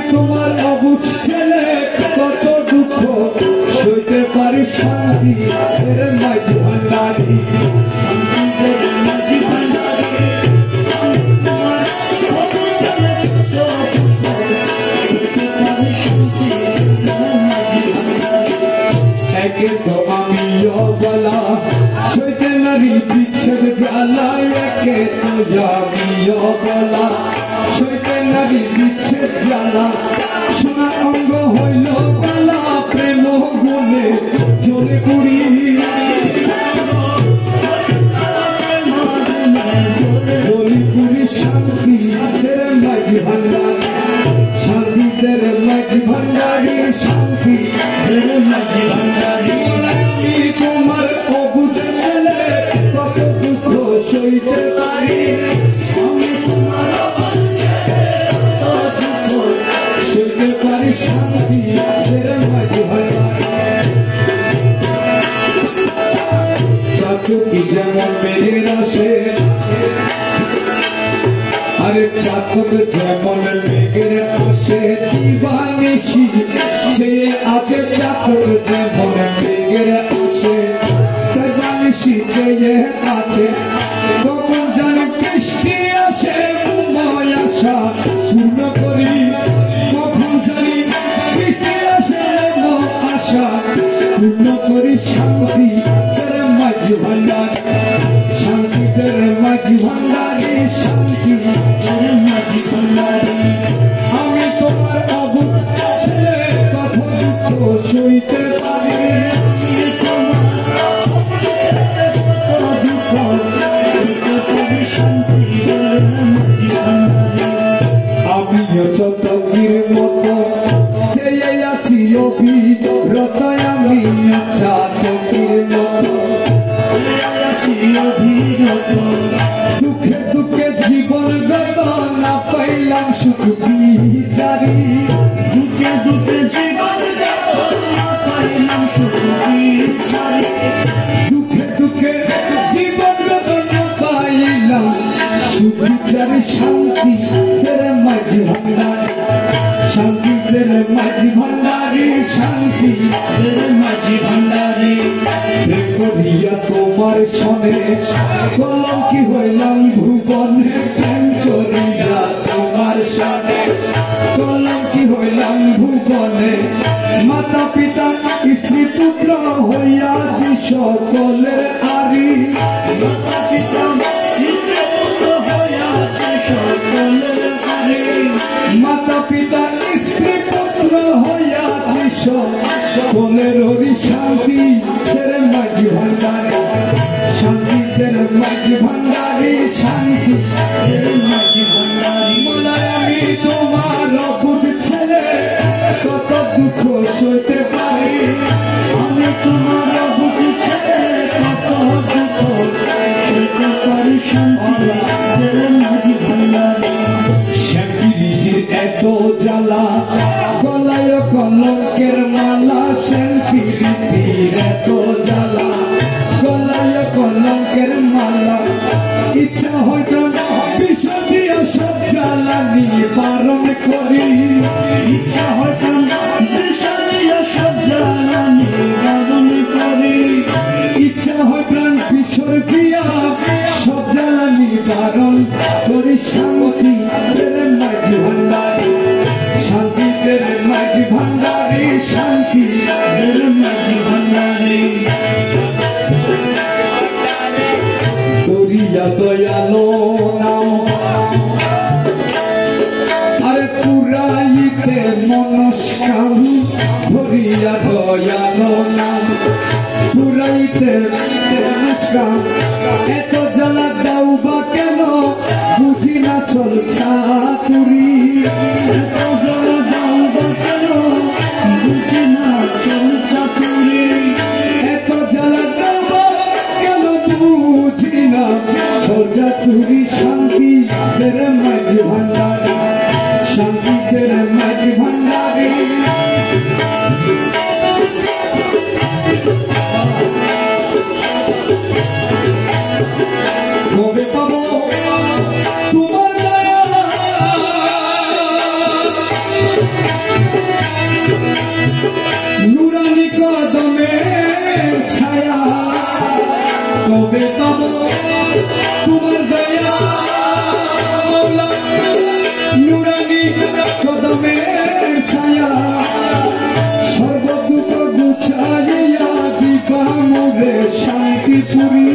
তোমার অবুঝ ছেলে কত দুঃখ সইতে পারি শান্তি এর মাঝি ভান্ডারি মাঝি ভান্ডারি একে তো আমি বলা সইতে নারী বিচ্ছেদ জ্বালা একে তো আমি বলা সইতে নারী বিচ্ছেদ জ্বালা সোনা অঙ্গ হইল বালা প্রেম গুণে জ্বলে পুরি জ্বলি পুরি শান্তি তেরে মাঝি ভান্ডারি শান্তি তেরে মাঝি ভান্ডারি শান্তি তেরে মাঝি ভান্ডারি আমি তোমার অবুঝ ছেলে কত দুঃখ সইতে পারি আমি তোমার সইতে পারি শান্তি তেরে মাঝি ভান্ডারি চাকরি যেমন মেঘের আসে আরে চাকর যেমন মেঘের আসে দিবানিশি সে আছে চাকর যেমন মেঘের আসে দিবানিশি যে আছে কখন জানি বৃষ্টি আসে ময় আশা পূর্ণ করি কখন জানি বৃষ্টি আসে আশা পূর্ণ করি শান্তি তেরে মাঝি ভান্ডারি শান্তি তেরে মাঝি ভান্ডারি শান্তি তেরে মাঝি ভান্ডারি আমি তোমার অবুঝ ছেলে কত দুঃখ সইতে পারি আমি তোমার অবুঝ ছেলে কত দুঃখ সইতে পারি শান্তি তেরে মাঝি ভান্ডারি আমিও চতকির মতো চেয়ে আছি অভিরত আমি চাতকির মতো দুঃখে দুঃখে জীবন গত না পাইলাম সুখ বিচারি দুঃখে দুঃখে জীবন গত না পাইলাম সুখ বিচারি দুঃখে দুঃখে জীবন গত না পাইলাম সুখ বিচারি শান্তি তেরে মাঝি ভান্ডারি শান্তি তেরে মাঝি ভান্ডারি শান্তি তেরে মাঝি ভান্ডারি করিয়া তোমার সনে কলঙ্কি হইলাম ভুবনে প্রেম করিয়া তোমার সনে কলঙ্কি হইলাম ভুবনে মাতা পিতা স্ত্রী পুত্র হইয়াছি সকলের আরি মাতা পিতা স্ত্রী পুত্র হইয়াছি সকলের আরি মাতা পিতা স্ত্রী পুত্র হইয়াছি সকলের শান্তি তেরে মাঝি ভান্ডারি শান্তি তেরে মাঝি ভান্ডারি শান্তি তেরে মাঝি ভান্ডারি বলায় আমি তোমার অবুঝ ছেলে কত দুঃখ সইতে পারি আমি তোমার অবুঝ ছেলে কত দুঃখ সইতে পারি শান্তি তেরে মাঝি ভান্ডারি শ্যামগিরিজির এত জ্বালা গলায় কলঙ্কের মালা শ্যামগিরিজির এত জ্বালা গলায় কলঙ্কের মালা ইচ্ছা হয়তো বিষয় দিয়া সব জ্বালা নিবারণ করি ইচ্ছা হয়তো বিষয় দিয়া সব জ্বালা নিবারণ করি ইচ্ছা হয়তো বিষয় দিয়া সব জ্বালা নিবারণ করি শান্তি তেরে মাঝি ভান্ডারি শান্তি তেরে মাঝি ভান্ডারি শান্তি তেরে মাঝি ভান্ডারি করিয়া দয়ালো নাম আরে পুরাইতে মনস্কাম ধরিয়া দয়ালো নাম পুরাইতে মনস্কাম এত জ্বালা দাও বা কেন বুঝি না চল চাতুরি এত জ্বালা দাও বা কেন বুঝি না চল চাতুরি এত জ্বালা দাও বা কেন বুঝি না চল চাতুরি শান্তি তেরে মাঝি ভান্ডারি শান্তি তেরে মাঝি ভান্ডারি কবে পাবো তোমার দয়া নুরানি কদমের ছায়া কবে পাব তোমার দয়া নুরানি কদমের ছায়া সর্বদুঃখ গুছাইয়া দিবা মোরে শান্তি পুরী